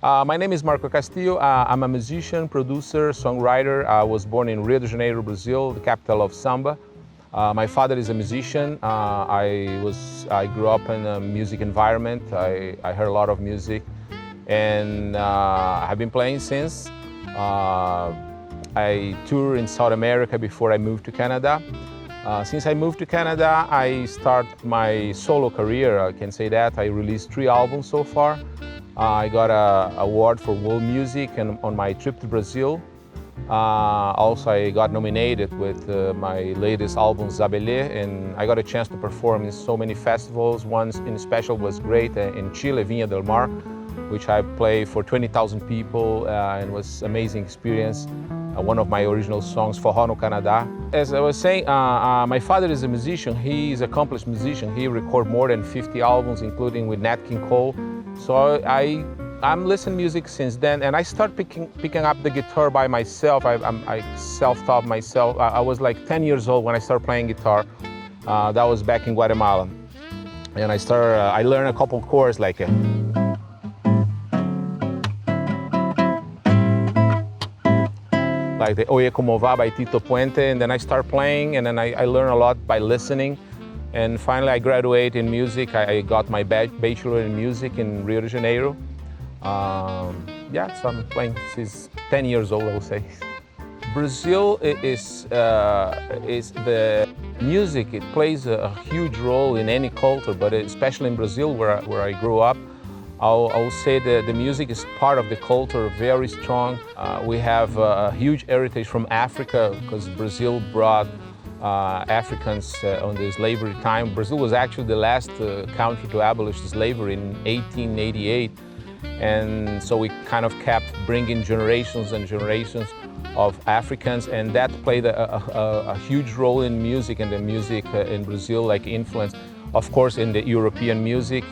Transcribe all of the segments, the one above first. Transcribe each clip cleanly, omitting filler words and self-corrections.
My name is Marco Castillo. I'm a musician, producer, songwriter. I was born in Rio de Janeiro, Brazil, the capital of samba. My father is a musician. I grew up in a music environment. I heard a lot of music, and I've been playing since. I toured in South America before I moved to Canada. Since I moved to Canada, I start my solo career. I can say that I released 3 albums so far. I got an award for world music and on my trip to Brazil. Also, I got nominated with my latest album, Zabelé, and I got a chance to perform in so many festivals. One in special was great in Chile, Viña del Mar, which I played for 20,000 people and was an amazing experience. One of my original songs, Forró no Canadá. As I was saying, my father is a musician. He is an accomplished musician. He recorded more than 50 albums, including with Nat King Cole. So I'm listening music since then, and I start picking up the guitar by myself. I self-taught myself. I was like 10 years old when I started playing guitar. That was back in Guatemala, and I learned a couple chords like the Oye Como Va by Tito Puente, and then I start playing, and then I learn a lot by listening. And finally I graduated in music. I got my bachelor in music in Rio de Janeiro. So I'm playing since 10 years old, I would say. Brazil is the music, it plays a huge role in any culture, but especially in Brazil where I grew up. I'll say that the music is part of the culture, very strong. We have a huge heritage from Africa because Brazil brought Africans on the slavery time. Brazil was actually the last country to abolish slavery in 1888. And so we kind of kept bringing generations and generations of Africans, and that played a huge role in music, and the music in Brazil like influence, of course, in the European music.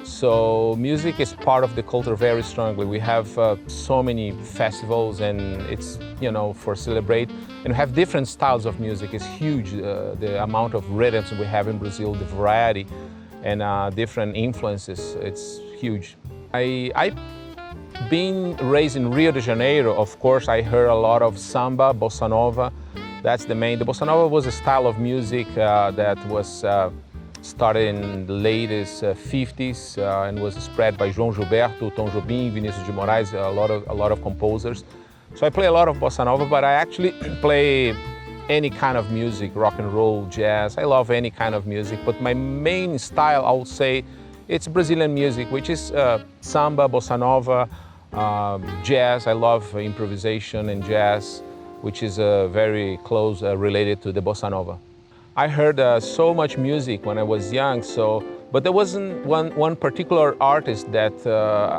So music is part of the culture very strongly. We have so many festivals, and it's, for celebrate. And we have different styles of music. It's huge, the amount of rhythms we have in Brazil, the variety, and different influences. It's huge. I being raised in Rio de Janeiro, of course, I heard a lot of samba, bossa nova. That's the main. The bossa nova was a style of music that was started in the latest 50s and was spread by João Gilberto, Tom Jobim, Vinícius de Moraes, a lot of composers. So I play a lot of bossa nova, but I actually play any kind of music, rock and roll, jazz. I love any kind of music, but my main style, I would say, it's Brazilian music, which is samba, bossa nova, jazz. I love improvisation and jazz, which is very close related to the bossa nova. I heard so much music when I was young, but there wasn't one particular artist that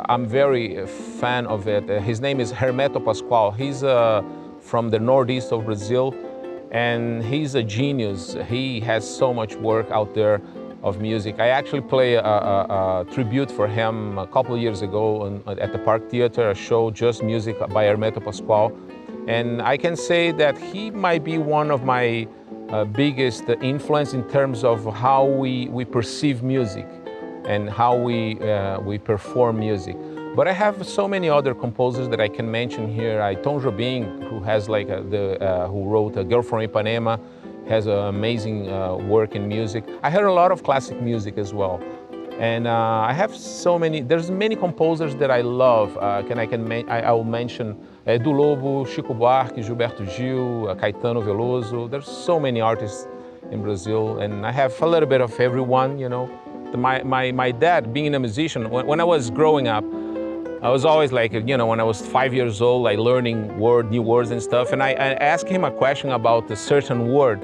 I'm very fan of it. His name is Hermeto Pascoal. He's from the northeast of Brazil, and he's a genius. He has so much work out there of music. I actually played a tribute for him a couple of years ago at the Park Theater, a show just music by Hermeto Pascoal. And I can say that he might be one of my biggest influence in terms of how we perceive music and how we perform music. But I have so many other composers that I can mention here. Tom Jobim, who has who wrote Girl from Ipanema, has amazing work in music. I heard a lot of classic music as well. And I have there's many composers that I love. I will mention Edu Lobo, Chico Buarque, Gilberto Gil, Caetano Veloso. There's so many artists in Brazil, and I have a little bit of everyone, My dad, being a musician, when I was growing up, I was always like, when I was 5 years old, learning new words and stuff, and I asked him a question about a certain word,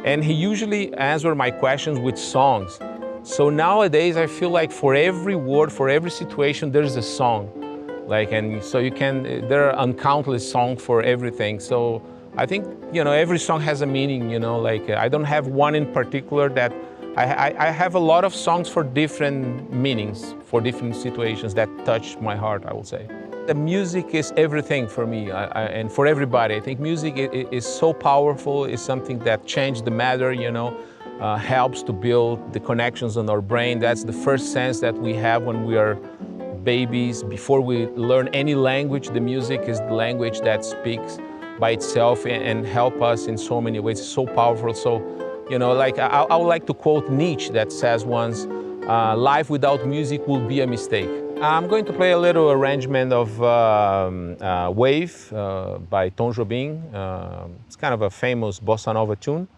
and he usually answered my questions with songs. So nowadays, I feel like for every word, for every situation, there's a song. There are uncountless songs for everything. So I think, every song has a meaning, I don't have one in particular that, I have a lot of songs for different meanings, for different situations that touch my heart, I will say. The music is everything for me and for everybody. I think music is so powerful, it's something that changes the matter, helps to build the connections in our brain. That's the first sense that we have when we are babies. Before we learn any language, the music is the language that speaks by itself and help us in so many ways. It's so powerful. So, you know, like I would like to quote Nietzsche that says once, life without music will be a mistake. I'm going to play a little arrangement of Wave by Tom Jobim. It's kind of a famous bossa nova tune.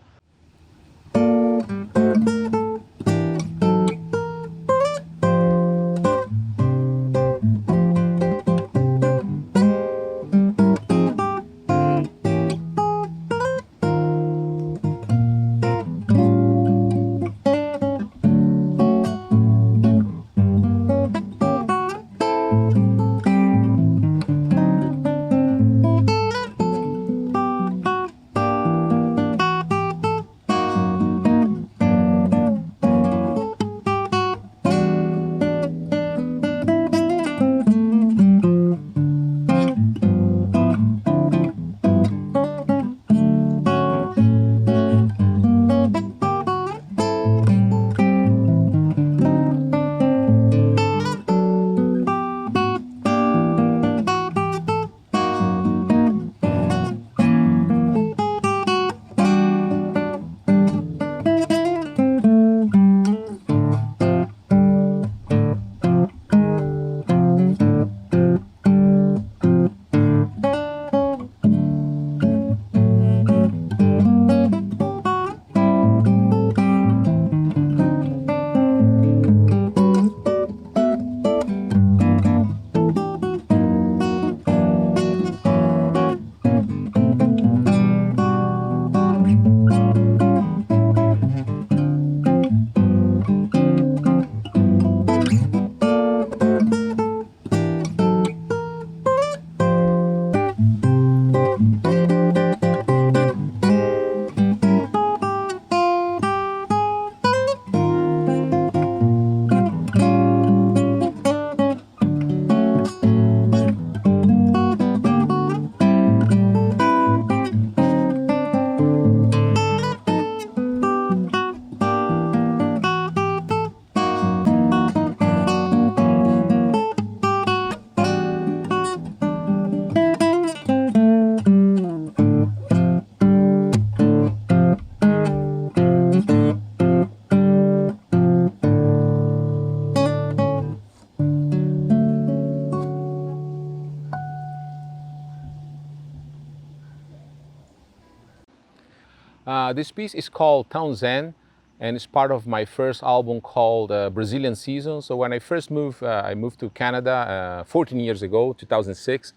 This piece is called Town Zen, and it's part of my first album called Brazilian Season. So when I first moved, I moved to Canada 14 years ago, 2006.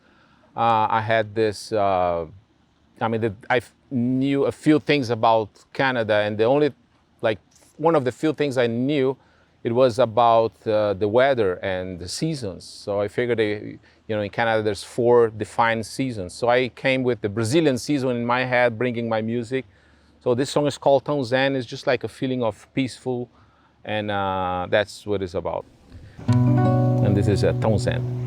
I had this, I knew a few things about Canada, and the only, like, one of the few things I knew, it was about the weather and the seasons. So I figured, in Canada there's 4 defined seasons. So I came with the Brazilian season in my head, bringing my music. So this song is called Town Zen. It's just like a feeling of peaceful, and that's what it's about. And this is Town Zen.